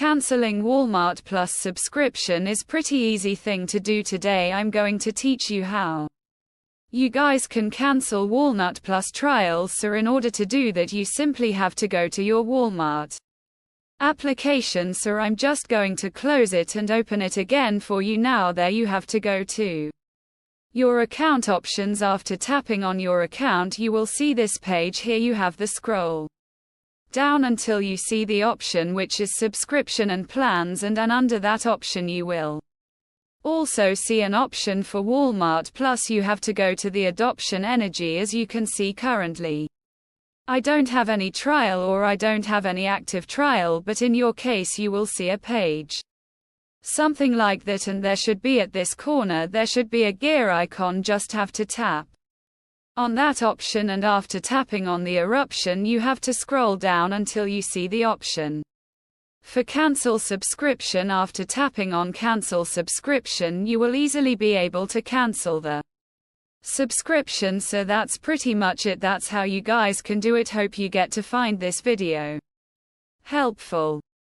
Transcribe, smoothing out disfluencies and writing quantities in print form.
Canceling Walmart Plus subscription is pretty easy thing to do. Today I'm going to teach you how you guys can cancel Walmart Plus trials. So in order to do that, you simply have to go to your Walmart application. So I'm just going to close it and open it again for you now. There you have to go to your account options. After tapping on your account, you will see this page here. You have to scroll down until you see the option which is subscription and plans, and then under that option you will also see an option for Walmart Plus. You have to go to the adoption energy. As you can see, currently I don't have any trial, or I don't have any active trial, but in your case you will see a page something like that, and there should be at this corner there should be a gear icon. Just have to tap on that option, and after tapping on the eruption you have to scroll down until you see the option for cancel subscription. After tapping on cancel subscription, you will easily be able to cancel the subscription. So that's pretty much it. That's how you guys can do it. Hope you get to find this video helpful.